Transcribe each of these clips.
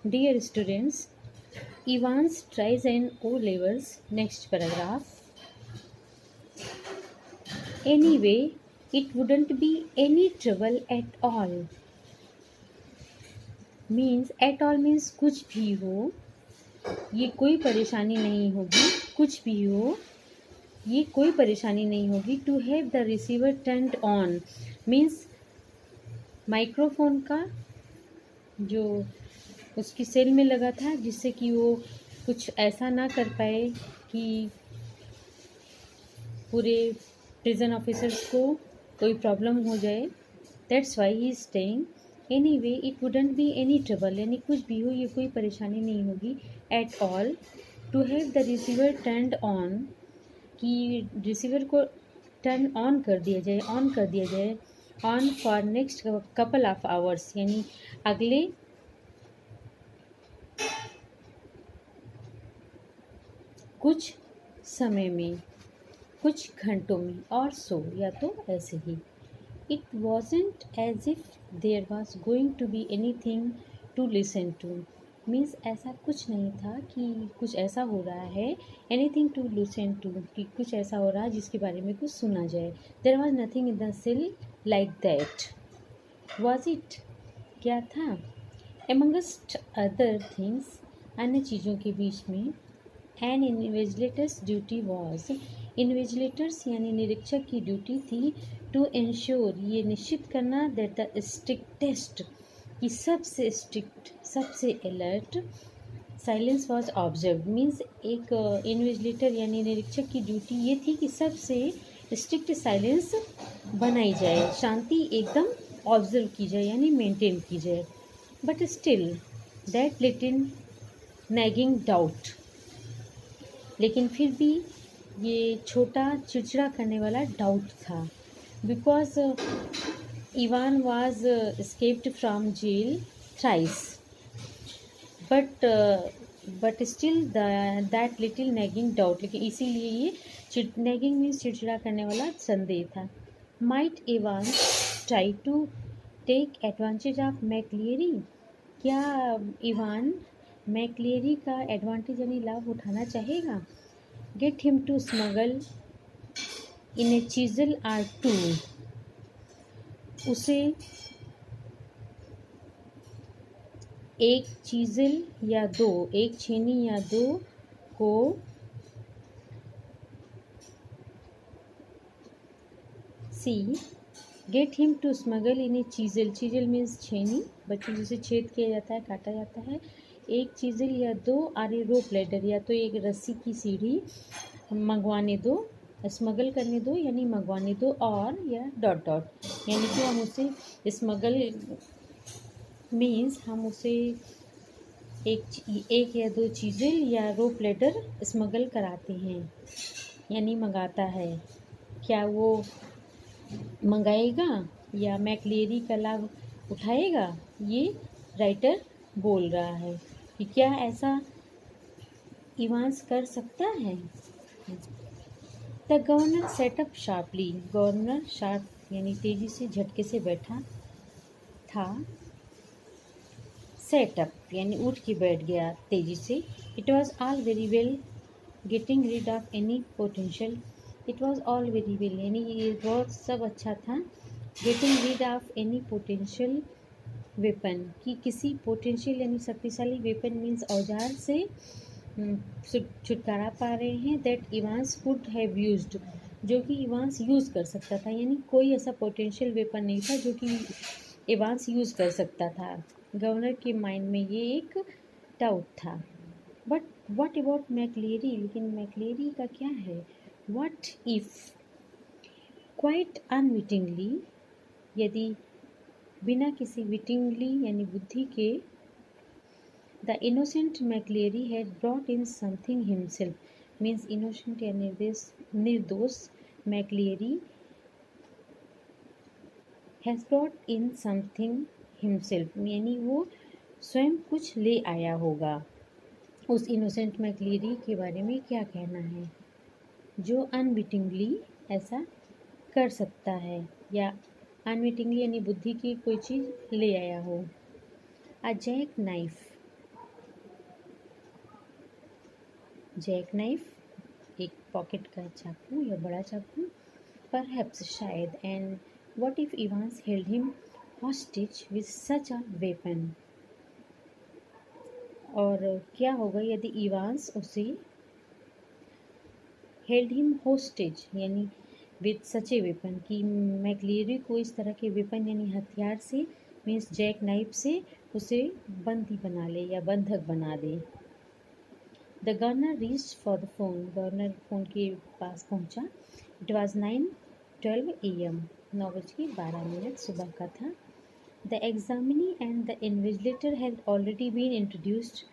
Dear students, Evans tries an O levels. Next paragraph. Anyway, it wouldn't be any trouble at all. Means at all means कुछ भी हो, ये कोई परेशानी नहीं होगी. कुछ भी हो, ये कोई परेशानी नहीं होगी. To have the receiver turned on means microphone का जो उसकी सेल में लगा था, जिससे कि वो कुछ ऐसा ना कर पाए कि पूरे प्रिजन ऑफिसर्स को कोई प्रॉब्लम हो जाए. That's why he is staying. Anyway it wouldn't be any trouble, यानी कुछ भी हो ये कोई परेशानी नहीं होगी. At all. To have the receiver turn on, कि रिसीवर को टर्न ऑन कर दिया जाए, ऑन कर दिया जाए. On for next couple of hours, यानी अगले कुछ समय में, कुछ घंटों में. और सो या तो ऐसे ही. It wasn't as if there was going to be any thing to listen to. Means ऐसा कुछ नहीं था कि कुछ ऐसा हो रहा है. Any thing to listen to, कि कुछ ऐसा हो रहा है जिसके बारे में कुछ सुना जाए. There was nothing in the cell like that. Was it, क्या था. एमंगस्ट अदर थिंग्स, अन्य चीज़ों के बीच में. An invigilators duty was, invigilators यानी निरीक्षक की ड्यूटी थी. टू इंश्योर, ये निश्चित करना. दैट द स्ट्रिक्टेस्ट, कि सबसे स्ट्रिक्ट, सबसे alert. Silence was observe. Means एक इन्विजिलेटर यानी निरीक्षक की ड्यूटी ये थी कि सबसे स्ट्रिक्ट साइलेंस बनाई जाए, शांति एकदम ऑब्जर्व की जाए, यानी मेंटेन की जाए. But still that little nagging doubt, लेकिन फिर भी ये छोटा चिड़चिड़ा करने वाला डाउट था. Because Evan was escaped from jail thrice, but still that little nagging doubt, लेकिन इसीलिए ये नैगिंग मीन्स चिड़चिड़ा करने वाला संदेह था. Might Evan try to take advantage of McLeary, क्या इवान मैक्लियरी का एडवांटेज यानी लाभ उठाना चाहेगा. Get him to smuggle in a chisel or two, उसे एक चीजल या दो, एक छेनी या दो को सी. Get him to smuggle in a chisel, chisel means छेनी, बच्चों जिसे छेद किया जाता है, काटा जाता है. एक चीजल या दो आर ए रोप लेडर, या तो एक रस्सी की सीढ़ी मंगवाने दो. स्मगल करने दो यानी मंगवाने दो. और या डॉट डॉट, यानी कि हम उसे स्मगल मीन्स हम उसे एक या दो चीज़ें या रोप लेडर स्मगल कराते हैं, यानी मंगाता है. क्या वो मंगाएगा या मैक्लियरी का लाभ उठाएगा, ये राइटर बोल रहा है कि क्या ऐसा इवांस कर सकता है. The governor setup sharply, governor sharp यानी तेजी से, झटके से बैठा था. सेटअप यानी उठ के बैठ गया तेजी से. It was all very well getting rid of any potential, it was all very well यानी ये बहुत सब अच्छा था. Getting rid of any potential weapon, कि किसी पोटेंशियल यानी शक्तिशाली वेपन मीन्स औजार से छुटकारा पा रहे हैं. That Evans could have used, जो कि इवांस यूज़ कर सकता था, यानी कोई ऐसा पोटेंशियल वेपन नहीं था जो कि इवांस यूज़ कर सकता था. गवर्नर के माइंड में ये एक डाउट था. बट व्हाट अबाउट मैक्लियरी, लेकिन मैक्लियरी का क्या है. व्हाट इफ, क्वाइट अनविटिंगली, यदि बिना किसी विटिंगली यानी बुद्धि के, the innocent McLeary had brought in something himself. Means innocent या निर्दोष McLeary has brought in something himself, यानी वो स्वयं कुछ ले आया होगा. उस इनोसेंट मैक्लियरी के बारे में क्या कहना है, जो अनविटिंगली ऐसा कर सकता है, या अनविटिंगली यानी बुद्धि की कोई चीज़ ले आया हो. A jack knife, jack knife एक पॉकेट का चाकू या बड़ा चाकू, परहैप्स शायद, and what if Evans held him hostage with such a weapon, और क्या होगा यदि इवांस उसे हेल्ड हिम होस्टेज यानी विद सच ए वेपन, कि मैक्लेरी को इस तरह के वेपन यानी हथियार से, मीन्स जैक नाइफ से उसे बंदी बना ले या बंधक बना दे। The governor reached for the phone, governor phone के पास पहुंचा। इट वॉज 9:12 AM, 9:12 सुबह का था। The examinee and the invigilator had already been introduced,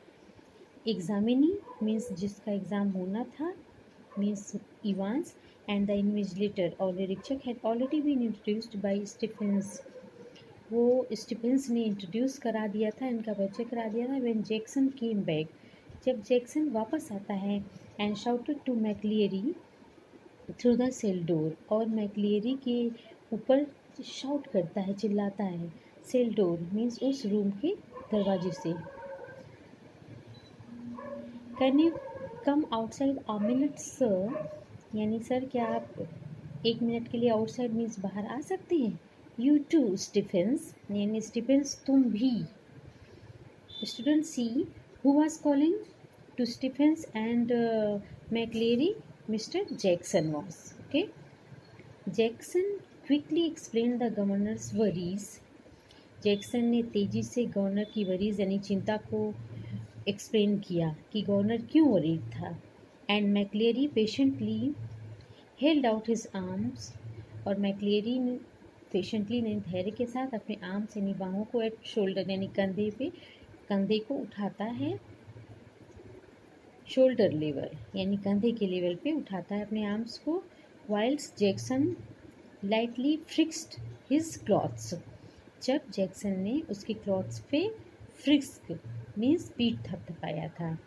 examinee means जिसका एग्ज़ाम होना था, means Evans, and the invigilator और निरीक्षक had already been introduced by Stephens, वो स्टीफेंस ने इंट्रोड्यूस करा दिया था, इनका परिचय करा दिया था। व्हेन जैक्सन केम बैक, जब जैक्सन वापस आता है, and shouted to McLeary through the cell door, और मैक्लियरी के ऊपर शाउट करता है, चिल्लाता है, सेल डोर मीन्स उस रूम के दरवाजे से, can you come outside a minute sir, यानी सर क्या आप 1 मिनट के लिए आउटसाइड मीन्स बाहर आ सकते हैं। यू टू स्टीफेंस, यानी स्टीफेंस तुम भी। Student see who was calling to Stephens and McLeary, mister Jackson was, okay. Jackson quickly explain the governor's worries, Jackson ने तेजी से गवर्नर की वरीज यानी चिंता को एक्सप्लेन किया कि गवर्नर क्यों वरीड था। And McLeary patiently held out his arms, और मैक्लेरी ने पेशेंटली ने धैर्य के साथ अपने आर्म्स यानी बाहों को एट शोल्डर यानी कंधे को उठाता है, शोल्डर लेवल यानी कंधे के लेवल पे उठाता है अपने आर्म्स को। वाइल्स Jackson lightly fixed his clothes, जब जैक्सन ने उसके क्लॉथ्स पे फ्रिक्स मीन्स पीठ थपथपाया था।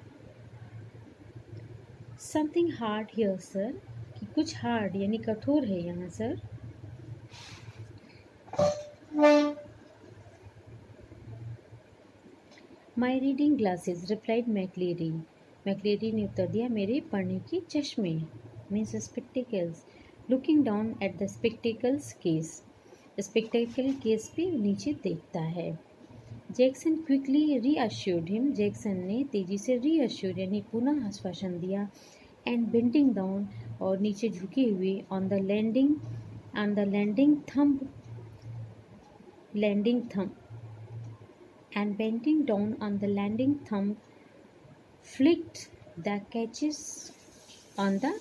समथिंग हार्ड हियर सर, कि कुछ हार्ड यानी कठोर है यहाँ sir. My reading glasses replied McLeary, McLeary ने उत्तर दिया मेरे पढ़ने के चश्मे, means spectacles. Looking down at the spectacles case, spectacle case पे नीचे देखता है। Jackson quickly reassured him, Jackson ने तेजी से रीअश्योर यानी पुनः आश्वासन दिया। एंड बेंडिंग डाउन, और नीचे झुके हुए, on the landing thumb, and bending down on the landing thumb flicked the catches on the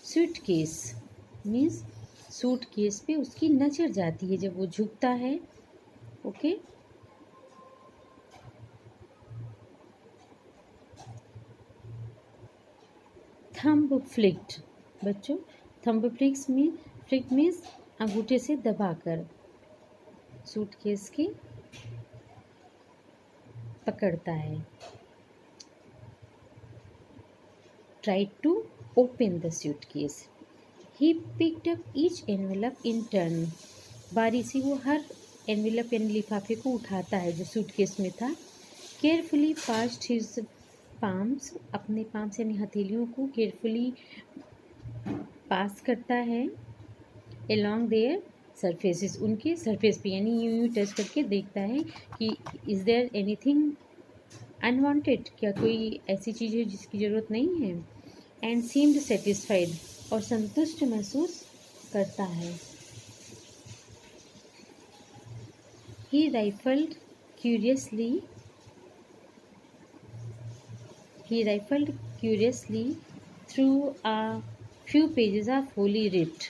suitcase, means suitcase पे उसकी नज़र जाती है जब वो झुकता है, ओके। थंब फ्लिक्ड बच्चों, थंब फ्लिक्ड मीन्स अंगूठे से दबाकर सूटकेस की पकड़ता है। Try to open the suitcase, he picked up each envelope in turn, बारी से वो हर एनवेलप यानी लिफाफे को उठाता है जो सूटकेस में था। केयरफुली पास्ड हिज पाम्स, अपने पाम्स यानी हथेलियों को केयरफुली पास करता है। एलॉन्ग देयर सरफेसेस, उनके सरफेस पे यानी यूं टच करके देखता है कि इज़ देयर एनीथिंग अनवांटेड, क्या कोई ऐसी चीज़ है जिसकी ज़रूरत नहीं है। एंड सीम्ड सेटिस्फाइड, और संतुष्ट महसूस करता है। He riffled curiously through a few pages of Holy Writ,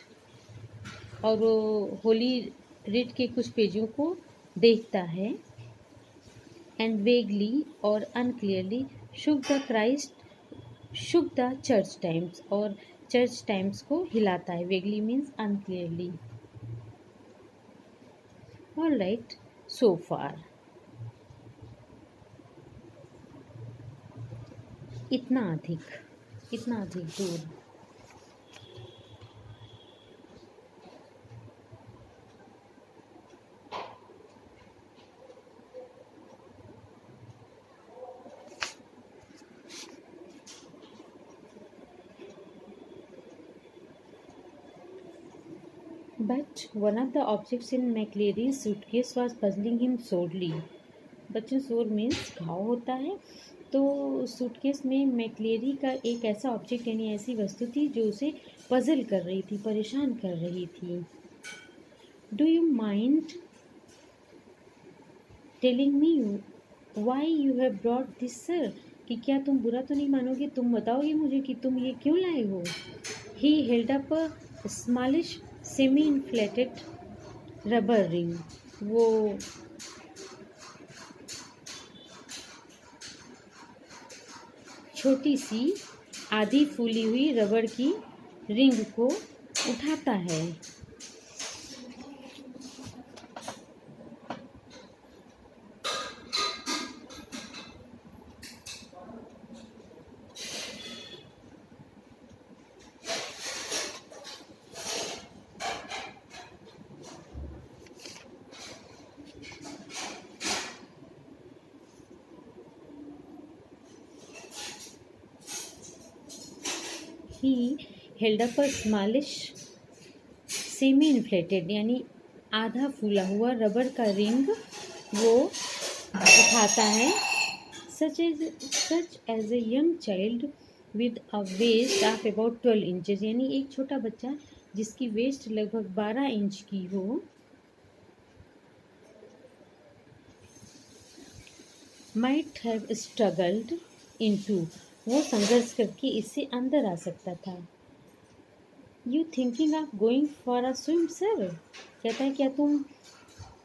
और वो होली रिट के कुछ पेजों को देखता है। एंड वेगली और unclearly shook the church Times, और चर्च टाइम्स को हिलाता है। Vaguely means unclearly. All right, so far, इतना अधिक दूर। But one of the objects in McLeary's suitcase was puzzling him sorely. बच्चों, सोर मीन्स घाव होता है। तो सूटकेस में मैक्लेरी का एक ऐसा ऑब्जेक्ट यानी ऐसी वस्तु थी जो उसे पजल कर रही थी, परेशान कर रही थी। Do you mind telling me why you have brought this sir? कि क्या तुम बुरा तो नहीं मानोगे, तुम बताओगे मुझे कि तुम ये क्यों लाए हो? He held up a smallish semi inflated rubber ring. वो छोटी सी आधी फूली हुई रबड़ की रिंग को उठाता है। He held up a smallish semi inflated यानी आधा फूला हुआ रबड़ का रिंग वो उठाता है। Such as a young child with a waist of about 12 inches, यानी एक छोटा बच्चा जिसकी वेस्ट लगभग 12 इंच की हो, माइट हैव स्ट्रगल्ड इनटू, वो संघर्ष करके इससे अंदर आ सकता था। You thinking of going for a swim sir? कहता है क्या तुम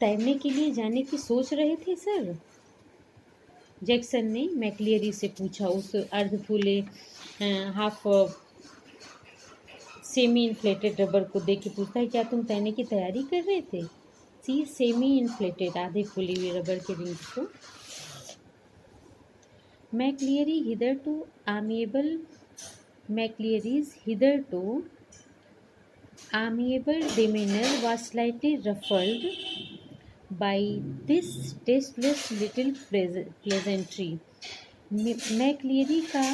तैरने के लिए जाने की सोच रहे थे सर? जैक्सन ने मैक्लियरी से पूछा, उस अर्ध फूले हाफ सेमी इन्फ्लेटेड रबर को देख के पूछता है क्या तुम तैरने की तैयारी कर रहे थे? सी सेमी इन्फ्लेटेड आधे फूली हुई रबर के रिंग को। मैक्लियरीज hitherto amiable demeanor was slightly ruffled by this tasteless little pleasantry. मैक्लियरी का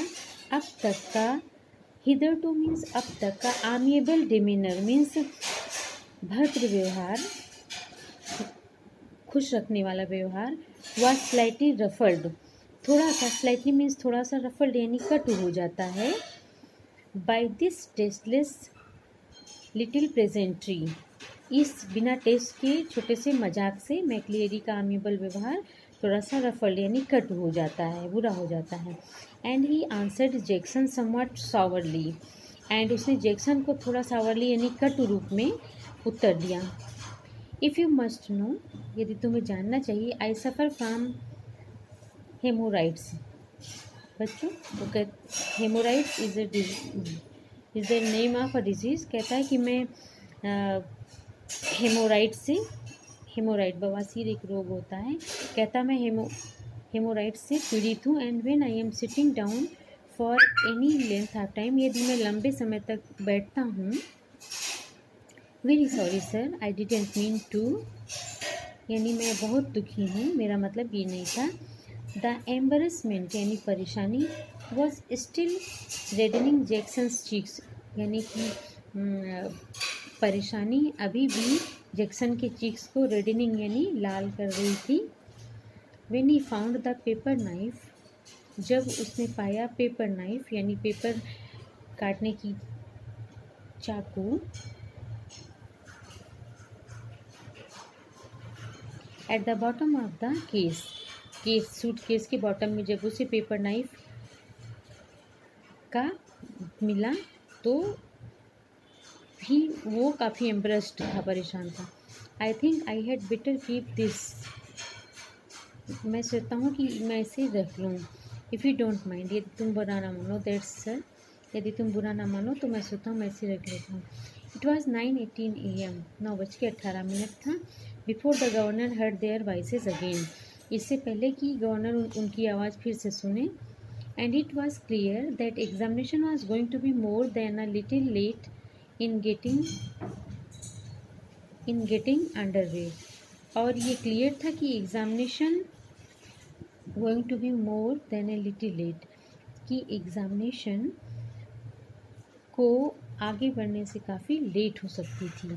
अब तक का, hitherto मीन्स अब तक का, amiable demeanor मीन्स भद्र व्यवहार, खुश रखने वाला व्यवहार, was slightly ruffled, थोड़ा सा, स्लाइटली मीन्स थोड़ा सा, रफल्ड यानी कट हो जाता है, बाय दिस टेस्टलेस लिटिल प्रेजेंट्री, इस बिना टेस्ट के छोटे से मजाक से मैक्लियरी का अमीबल व्यवहार थोड़ा सा रफल्ड यानी कट हो जाता है, बुरा हो जाता है। And he answered Jackson somewhat sourly, एंड उसने जैक्सन को थोड़ा सावरली यानी कटु रूप में उत्तर दिया। इफ़ यू मस्ट नो, यदि तुम्हें जानना चाहिए, आई सफ़र फ्रॉम हेमोराइड्स। बच्चों तो haemorrhoids is the name of a disease. कहता है कि मैं हेमोराइड से, हेमोराइड बवासीर एक रोग होता है, कहता मैं हेमोराइड से पीड़ित हूँ। And when I am sitting down for any length of time, यदि मैं लंबे समय तक बैठता हूँ, very sorry sir, I didn't mean to, यानी मैं बहुत दुखी हूँ, मेरा मतलब ये नहीं था। द एम्बरसमेंट यानी परेशानी, वॉज स्टिल रेडनिंग जैक्सन्स चीक्स, यानी कि परेशानी अभी भी जैक्सन के चीक्स को रेडनिंग यानी लाल कर रही थी। When he found the paper knife, जब उसने पाया पेपर नाइफ यानी पेपर काटने की चाकू, at the bottom of the case, suitcase के बॉटम में जब उसे पेपर नाइफ का मिला तो भी वो काफ़ी एम्ब्रेस्ड था, परेशान था। I think I had better keep this, मैं सोचता हूँ कि मैं इसे रख लूँ। इफ़ यू डोंट माइंड, यदि तुम बुरा ना मानो, दैट्स सर, यदि तुम बुरा ना मानो तो मैं सोचता हूँ मैं इसे रख लेता हूँ। इट वॉज 9:18 AM, 9:18 था। Before the governor heard their voices again, इससे पहले कि गवर्नर उनकी आवाज़ फिर से सुने। And it was clear that examination was going to be more than a little late in getting underway, और ये क्लियर था कि examination going to be more than a little late, कि एग्जामिनेशन को आगे बढ़ने से काफ़ी लेट हो सकती थी।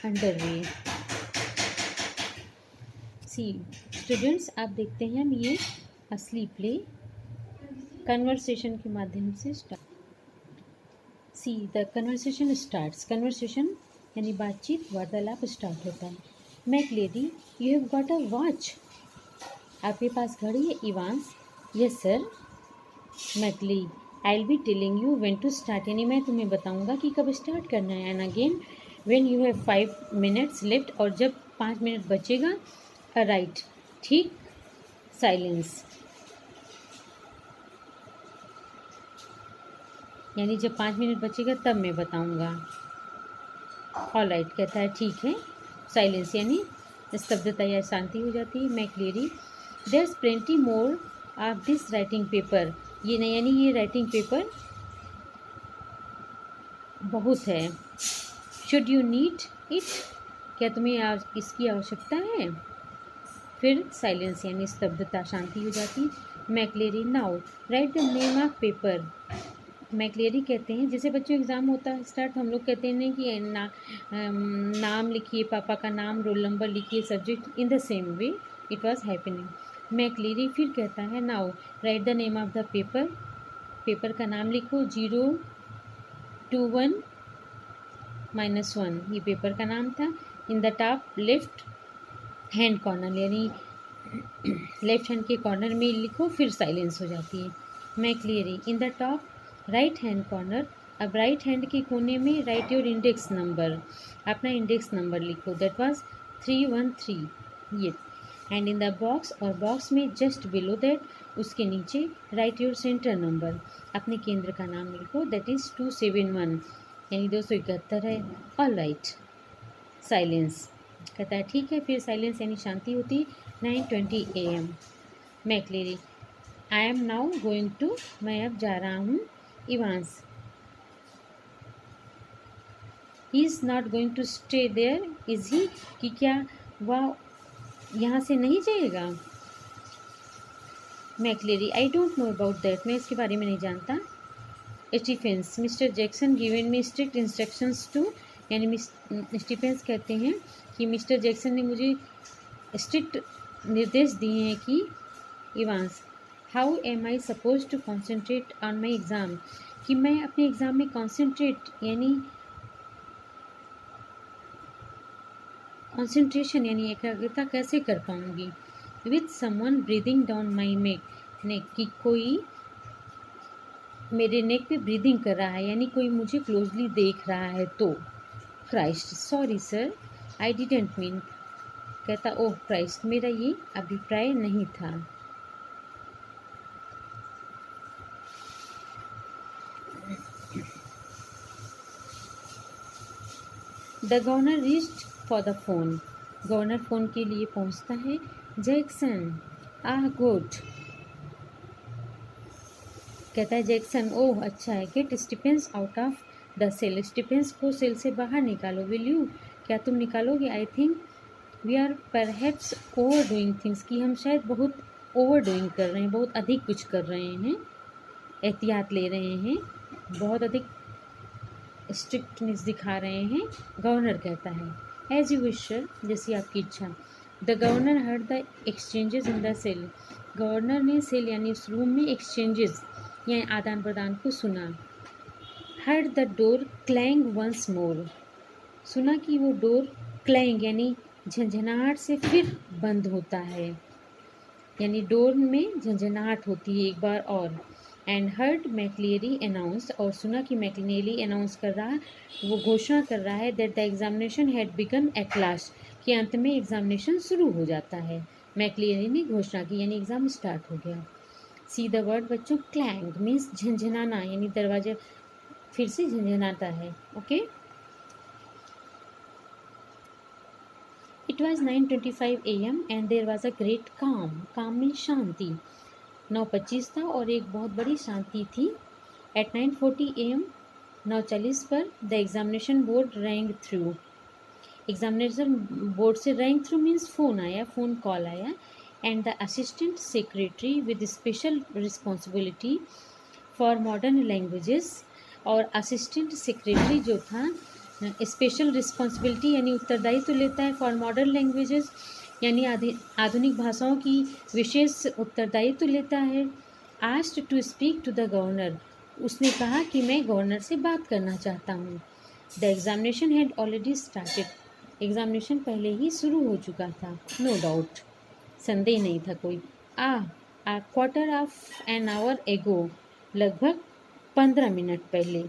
अंडरवे। सी स्टूडेंट्स, आप देखते हैं हम ये असली प्ले कन्वर्सेशन के माध्यम से start. See the conversation starts. Conversation यानी बातचीत, वार्तालाप स्टार्ट होता है। McLeary, you have got a watch. आपके पास घड़ी है। Evans, yes sir. McLeary, I will be telling you when to start, यानी मैं तुम्हें बताऊंगा कि कब स्टार्ट करना है। And again when you have 5 minutes left, और जब 5 मिनट बचेगा। राइट, ठीक। साइलेंस, यानी जब 5 मिनट बचेगा तब मैं बताऊंगा। ऑल राइट, कहता है ठीक है। साइलेंस यानी स्तब्धता या शांति हो जाती है। McLeery, there is plenty more of this writing paper. ये नहीं, यानी ये राइटिंग पेपर बहुत है। शुड यू नीड इट, क्या तुम्हें इसकी आवश्यकता है। फिर साइलेंस यानी स्तब्धता, शांति हो जाती। McLeary, now right the name of paper. McLeary कहते हैं, जैसे बच्चों एग्ज़ाम होता है स्टार्ट, हम लोग कहते हैं कि नाम लिखिए, पापा का नाम, रोल नंबर लिखिए, subject. In the same way it was happening. McLeary फिर कहता है, now right the name of the paper. Paper का नाम लिखो। 021-1, ये पेपर का नाम था। In the top left hand corner, यानी लेफ्ट हैंड के कॉर्नर में लिखो। फिर साइलेंस हो जाती है। McLeary, in the top right hand corner. अब राइट हैंड के कोने में राइट योर इंडेक्स नंबर, अपना इंडेक्स नंबर लिखो। दैट वाज 313, ये। एंड इन द बॉक्स, और बॉक्स में जस्ट बिलो दैट, उसके नीचे राइट योर सेंटर नंबर, अपने केंद्र का नाम लिखो। दैट इज़ 271, यानी 271 है। All right. साइलेंस, कहता है ठीक है। फिर साइलेंस यानी शांति होती। 9:20 AM। McLeery, I am now going to, मैं अब जा रहा हूँ। Evans, he is not going to stay there is he, कि क्या वह यहाँ से नहीं जाएगा। McLeery, I don't know about that, मैं इसके बारे में नहीं जानता। Stephens, mister Jackson given me strict instructions to, यानी स्टीफेंस कहते हैं कि मिस्टर जैक्सन ने मुझे स्ट्रिक्ट निर्देश दिए हैं कि। Evans, how am I suppose to concentrate on my exam, कि मैं अपने एग्ज़ाम में कॉन्सेंट्रेट यानी कॉन्सेंट्रेशन यानी एकाग्रता कैसे कर पाऊँगी। With someone breathing down my neck, कि कोई मेरे नेक पे ब्रीदिंग कर रहा है, यानी कोई मुझे क्लोजली देख रहा है तो। Christ, sorry sir, I didn't mean, कहता ओह क्राइस्ट, मेरा ये अभिप्राय नहीं था। The governor reached for the phone, governor phone के लिए पहुंचता है। जैक्सन, आह गुड, कहता है जैक्सन, ओह अच्छा है। Get Stephens out of the cell, Stephens को सेल से बाहर निकालो। विल यू, क्या तुम निकालोगे। I think we are perhaps overdoing things, कि हम शायद बहुत ओवर डूइंग कर रहे हैं, बहुत अधिक कुछ कर रहे हैं, एहतियात ले रहे हैं, बहुत अधिक स्ट्रिक्टनेस दिखा रहे हैं। गवर्नर कहता है एज यू विश सर, जैसी आपकी इच्छा। The governor heard the exchanges in the cell, governor ने सेल यानी उस रूम में एक्सचेंजेस यानी आदान प्रदान को सुना। Heard the door clang once more, सुना कि वो डोर क्लैंग यानी झंझनाहट से फिर बंद होता है, यानी डोर में झंझनाहट होती है एक बार और। एंड हर्ड मैकलेरी अनाउंस, और सुना कि मैकलेरी अनाउंस कर रहा है, वो घोषणा कर रहा है that the examination had begun at last, कि अंत में एग्जामिनेशन शुरू हो जाता है। मैकलेरी ने घोषणा की यानी एग्ज़ाम स्टार्ट हो गया। सी द वर्ड बच्चों, क्लैंग मीन्स झंझनाना, यानी दरवाजा फिर से झंझनाता है। Okay. It was 9:25 AM and there was a great काम, काम में शांति। 9:25 था और एक बहुत बड़ी शांति थी। एट 9:40 AM, 9:40 पर the examination board wrong through, examination board से रैंग थ्रू मीन्स फ़ोन आया, फ़ोन कॉल आया। And the assistant secretary with special responsibility for modern languages, और असिस्टेंट सेक्रेटरी जो था स्पेशल रिस्पॉन्सिबिलिटी यानी उत्तरदायित्व लेता है फॉर मॉडर्न लैंग्वेजेस यानी आधुनिक भाषाओं की विशेष उत्तरदायित्व लेता है। Asked to speak to the governor, उसने कहा कि मैं गवर्नर से बात करना चाहता हूँ। The examination had already started, examination पहले ही शुरू हो चुका था। नो डाउट, संदेह नहीं था कोई। A quarter of an hour ago, लगभग 15 मिनट पहले।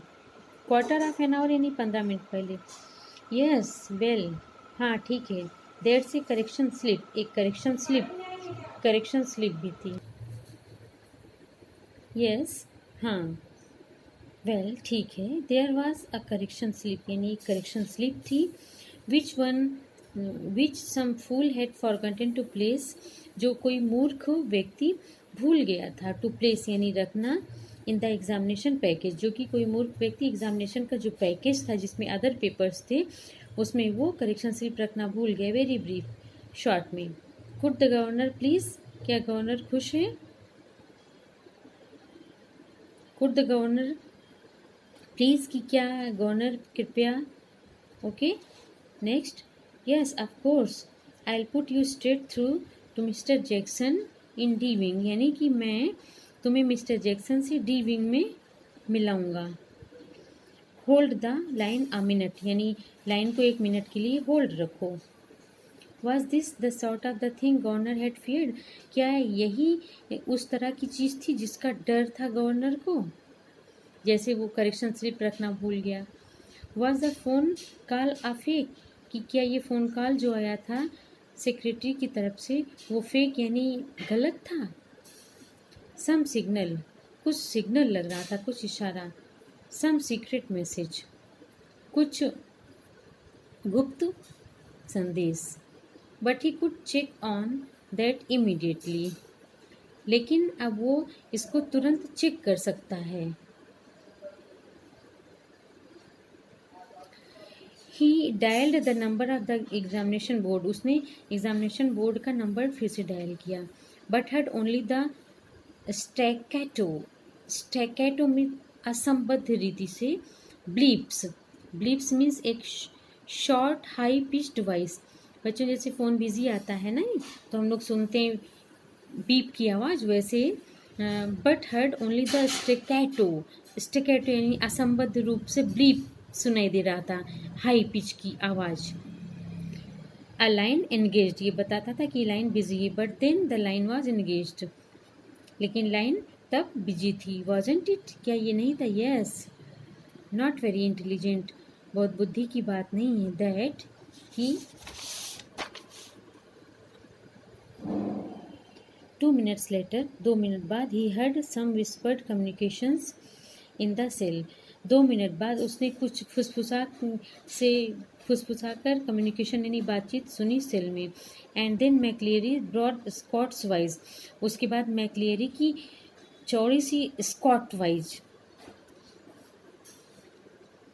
क्वार्टर ऑफ एन आवर यानी 15 मिनट पहले। यस वेल, हाँ ठीक है। देट्स ए करेक्शन स्लिप, एक करेक्शन स्लिप भी थी। यस, हाँ वेल ठीक है। There was a correction slip यानी एक करेक्शन स्लिप थी। Which some fool had forgotten to place, जो कोई मूर्ख व्यक्ति भूल गया था। टू प्लेस यानी रखना। इन द एग्जामिनेशन पैकेज, जो कि कोई मूर्ख व्यक्ति एग्जामिनेशन का जो पैकेज था जिसमें अदर पेपर्स थे उसमें वो करेक्शन स्लिप रखना भूल गए। वेरी ब्रीफ, शॉर्ट में। कुड द गवर्नर प्लीज़, क्या गवर्नर खुश है? कुड द गवर्नर प्लीज़ कि क्या गवर्नर कृपया। Okay next. Yes of course, I will put you straight through to mister Jackson in D wing, यानी कि मैं तुम्हें मिस्टर जैक्सन से डी विंग में मिलाऊंगा। Hold the line a minute, यानी लाइन को 1 मिनट के लिए होल्ड रखो। Was this the sort of the thing governor had feared, क्या यही उस तरह की चीज़ थी जिसका डर था गवर्नर को, जैसे वो करेक्शन स्लिप रखना भूल गया। Was the phone call a fake, कि क्या ये फ़ोन कॉल जो आया था सेक्रेटरी की तरफ से वो फेक यानी गलत था। सम सिग्नल, कुछ सिग्नल लग रहा था, कुछ इशारा। सम सीक्रेट मैसेज, कुछ गुप्त संदेश। But he could check on that immediately, लेकिन अब वो इसको तुरंत चेक कर सकता है। He dialled the number of the examination board, उसने एग्जामिनेशन बोर्ड का नंबर फिर से डायल किया। But had only the staccato, staccato में असंबद्ध रीति से ब्लीप्स, ब्लीप्स मीन्स एक शॉर्ट हाई पिच्ड वॉइस। बच्चों जैसे फ़ोन बिजी आता है ना तो हम लोग सुनते हैं बीप की आवाज़, वैसे बट हर्ड ओनली द स्टेकैटो, स्टेकैटो यानी असंबद्ध रूप से ब्लीप सुनाई दे रहा था, हाई पिच की आवाज़। अ लाइन एंगेज्ड, ये बताता था कि लाइन बिजी है। But then the line was engaged, लेकिन लाइन तब बिजी थी। वॉजंट इट, क्या ये नहीं था? यस, नॉट वेरी इंटेलिजेंट, बहुत बुद्धि की बात नहीं है। That he 2 minutes later, 2 minute बाद, he heard some whispered communications in the cell, 2 minute बाद उसने कुछ फुसफुसा कर कम्युनिकेशन यानी बातचीत सुनी सेल में। And then McLeary broad Scots voice, उसके बाद मैक्लियरी की चौड़ी सी स्कॉट वाइज,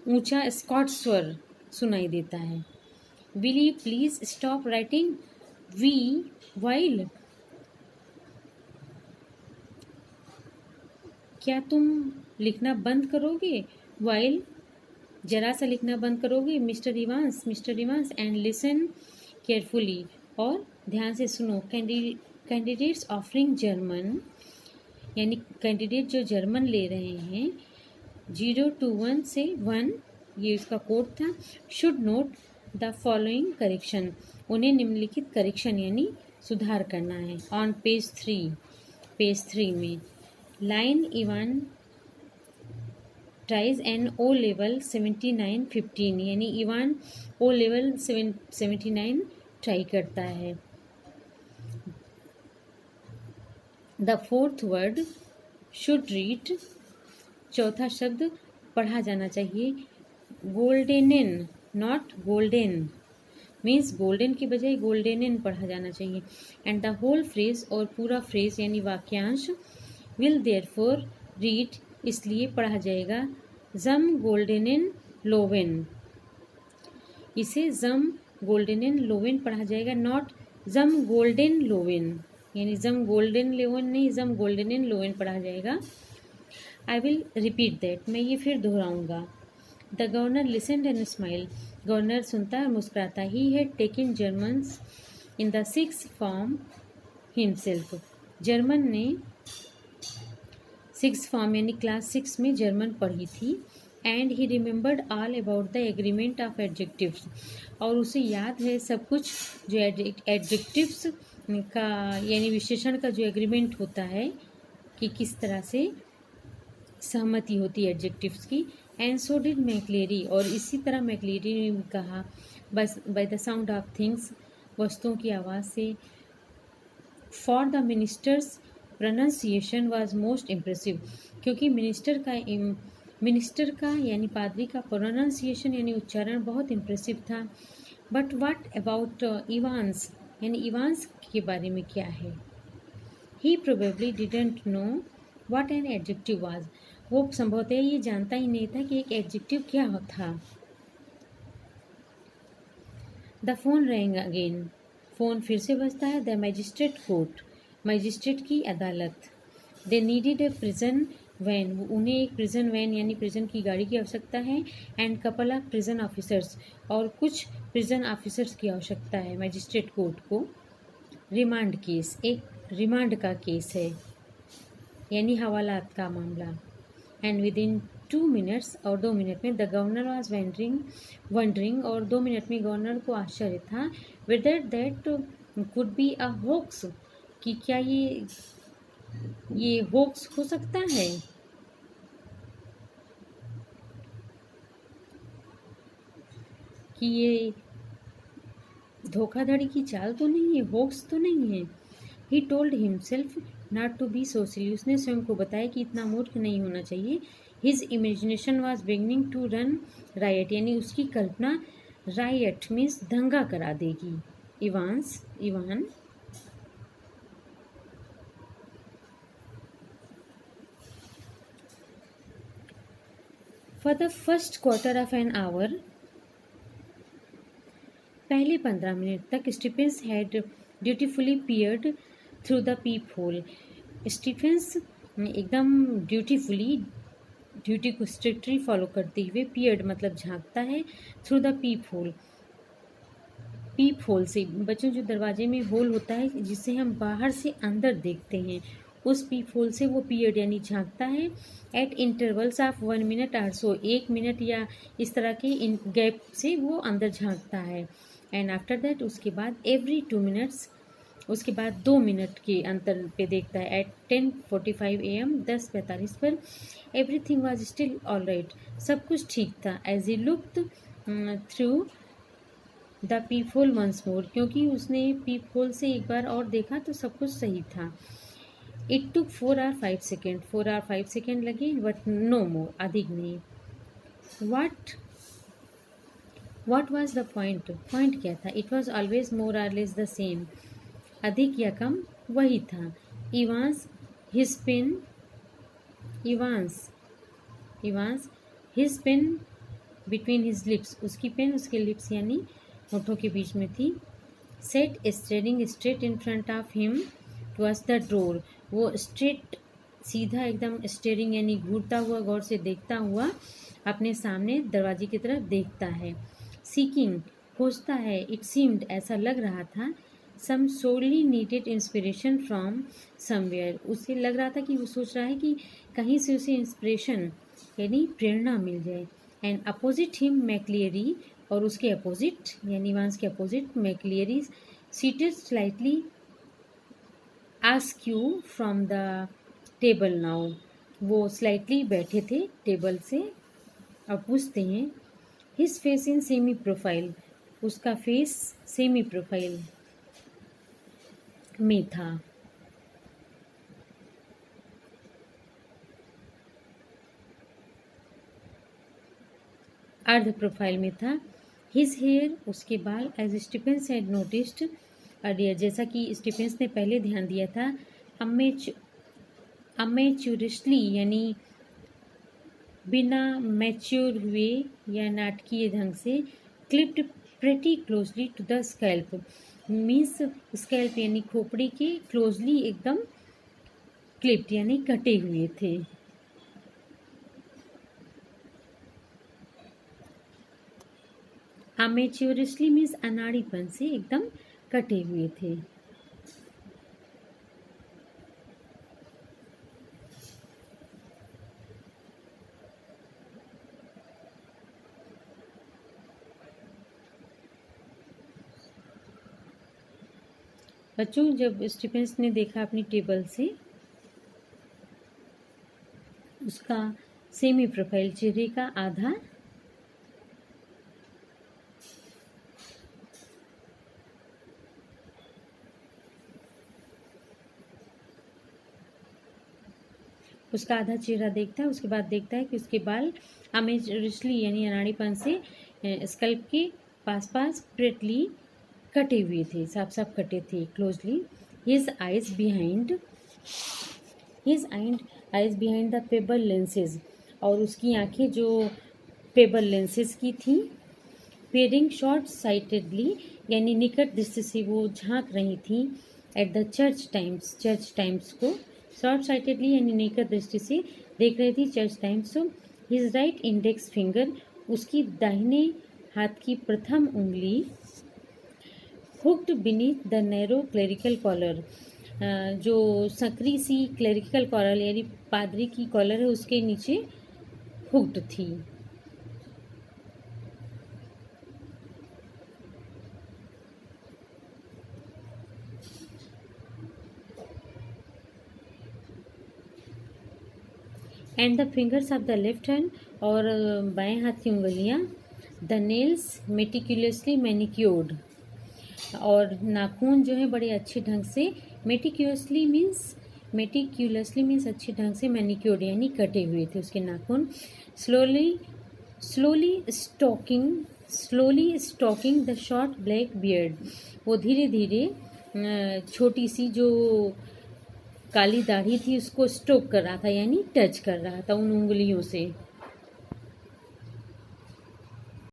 ऊंचा स्कॉट स्वर सुनाई देता है। Will you please stop writing wee while, क्या तुम लिखना बंद करोगे? वाइल, जरा सा लिखना बंद करोगे? Mister Evans and listen carefully, और ध्यान से सुनो। कैंडिडेट्स ऑफरिंग जर्मन, यानी कैंडिडेट जो जर्मन ले रहे हैं, 0 to 1 से 1, ये उसका कोड था। Should note the following correction, उन्हें निम्नलिखित करेक्शन यानी सुधार करना है। ऑन पेज 3 में line Evan tries an O level 79-15, यानी इवान ओ लेवल 79 ट्राई करता है। The fourth word should read, चौथा शब्द पढ़ा जाना चाहिए। Goldenen, not golden, means golden की बजाय गोल्डेनन पढ़ा जाना चाहिए। एंड द होल फ्रेज, और पूरा फ्रेज यानी वाक्यांश, विल देयरफॉर रीड, इसलिए पढ़ा जाएगा। जम गोल्डेनन लोवेन, इसे जम गोल्डेनन लोवेन पढ़ा जाएगा, नॉट जम गोल्डन लोवेन, यानी जम गोल्डन लोवेन नहीं, जम गोल्डेनन लोवेन पढ़ा जाएगा। आई विल रिपीट दैट, मैं ये फिर दोहराऊंगा। The governor listened and smile, governor सुनता है और मुस्कुराता। He had taken Germans in the 6th form himself, German ने 6th फॉर्म यानी क्लास 6 में जर्मन पढ़ी थी। And he remembered all about the agreement of adjectives, और उसे याद है सब कुछ जो एडजेक्टिव्स का यानी विशेषण का जो एग्रीमेंट होता है कि किस तरह से सहमति होती है एडजेक्टिव्स की। एंड सो डिड मैक्लेरी, और इसी तरह मैक्लेरी ने भी कहा, बस by the sound of things, वस्तुओं की आवाज़ से। For the ministers pronunciation was most impressive, क्योंकि मिनिस्टर का यानी पादरी का प्रोनाउंसिएशन यानी उच्चारण बहुत इम्प्रेसिव था। बट व्हाट अबाउट इवांस, यानी इवांस के बारे में क्या है? He probably didn't know what an adjective was, वो संभवतः ये जानता ही नहीं था कि एक एडजेक्टिव क्या था। The phone wrong again, phone फिर से बजता है। द मैजिस्ट्रेट कोर्ट, मैजिस्ट्रेट की अदालत। They needed a prison van, उन्हें एक प्रिजन वैन यानी प्रिजन की गाड़ी की आवश्यकता है। And couple of prison officers, और कुछ प्रिजन ऑफिसर्स की आवश्यकता है मैजिस्ट्रेट कोर्ट को। रिमांड केस, एक रिमांड का केस है यानी हवालात का मामला। एंड विद इन 2 मिनट्स, और 2 मिनट में, द गवर्नर वॉज वंडरिंग, और 2 मिनट में गवर्नर को आश्चर्य था, whether that could be a hoax, कि क्या ये होक्स हो सकता है, कि ये धोखाधड़ी की चाल तो नहीं है, होक्स तो नहीं है। He told himself not to be so silly, उसने स्वयं को बताया कि इतना मूर्ख नहीं होना चाहिए। His imagination was beginning to run riot, यानी उसकी कल्पना रायट मीन्स दंगा करा देगी। Even for the first quarter of an hour, पहले 15 मिनट तक Stephens had dutifully peered through the pep hole, Stephens एकदम ड्यूटी को स्ट्रिक्टली फॉलो करते हुए, पियर्ड मतलब झांकता है, थ्रू द पीप होल से, बच्चों जो दरवाजे में होल होता है जिससे हम बाहर से अंदर देखते हैं, उस पीप होल से वो पियर्ड यानी झांकता है। एट इंटरवल्स ऑफ 1 मिनट और सो, 1 मिनट या इस तरह के इन गैप से वो अंदर झांकता है। एंड आफ्टर दैट, उसके बाद एवरी 2 मिनट्स, उसके बाद 2 मिनट के अंतर पे देखता है। एट 10:45 AM, 10:45 पर, everything was still all right, सब कुछ ठीक था। As he looked through the pep whole once more, क्योंकि उसने पीप होल से एक बार और देखा तो सब कुछ सही था। इट टुक 4 और 5 सेकेंड, 4 और 5 सेकेंड लगे, बट नो मोर, अधिक नहीं। What was the point? Point क्या था? इट वॉज ऑलवेज मोर और लेस द सेम, अधिक या कम वही था। Evans his pen between his lips, उसकी पेन उसके लिप्स यानी होठों के बीच में थी। Set staring straight in front of him towards the door, वो स्ट्रेट सीधा एकदम स्टेरिंग यानी घूरता हुआ, गौर से देखता हुआ अपने सामने दरवाजे की तरफ देखता है। सीकिंग खोजता है, इट सीम्ड ऐसा लग रहा था, सम सोली नीडेड इंस्पिरेशन फ्रॉम समवेयर, उसे लग रहा था कि वो सोच रहा है कि कहीं से उसे इंस्पिरेशन यानी प्रेरणा मिल जाए। एंड अपोजिट हिम मैक्लियरी, और उसके अपोजिट यानी वांस के opposite McLeary, seated slightly askew from the table now, वो स्लाइटली बैठे थे टेबल से और पूछते हैं। His face in semi profile, उसका फेस सेमी प्रोफाइल में था। अर्ध प्रोफाइल में था। हिज हेयर, उसके बाल, as Stephens had noticed earlier, जैसा कि स्टीफेंस ने पहले ध्यान दिया था, अमेच्योरिस्टली यानी बिना मैच्योर हुए या नाटकीय ढंग से, clipped pretty closely to the scalp, means scalp यानी खोपड़ी के क्लोजली एकदम क्लिप्ड यानी कटे हुए थे। अमेच्योरियसली मीन्स अनाड़ीपन से एकदम कटे हुए थे। बच्चों, जब स्टीफेंस ने देखा अपनी टेबल से उसका सेमी प्रोफाइल, चेहरे का आधा चेहरा देखता है, उसके बाद देखता है कि उसके बाल अमेजरिशली यानी अनाड़ीपन से स्कल्प के पास पास प्रेटली कटे हुए थे, साफ साफ कटे थे, closely. His eyes behind the payable lenses, और उसकी आंखें जो पेबल लेंसेज की थी। पेयरिंग शॉर्ट साइटेडली यानी निकट दृष्टि से वो झांक रही थी। एट द चर्च टाइम्स को शॉर्ट साइटेडली यानी निकट दृष्टि से देख रही थी चर्च टाइम्स को। हिज राइट इंडेक्स फिंगर, उसकी दाहिने हाथ की प्रथम उंगली, hooked beneath the narrow clerical collar, जो सकरी सी क्लेरिकल कॉलर यानी पादरी की कॉलर है उसके नीचे हुक्ड थी। And the fingers of the left hand, और बाएं हाथ की उंगलियां, द नेल्स मेटिकुलसली मैनिक्योर्ड, और नाखून जो है बड़े अच्छे ढंग से, मेटिक्यूलसली मीन्स अच्छे ढंग से, मैनिक्योर्ड यानी कटे हुए थे उसके नाखून। Slowly stroking the short black beard, वो धीरे धीरे छोटी सी जो काली दाढ़ी थी उसको स्टोक कर रहा था यानी टच कर रहा था उन उंगलियों से।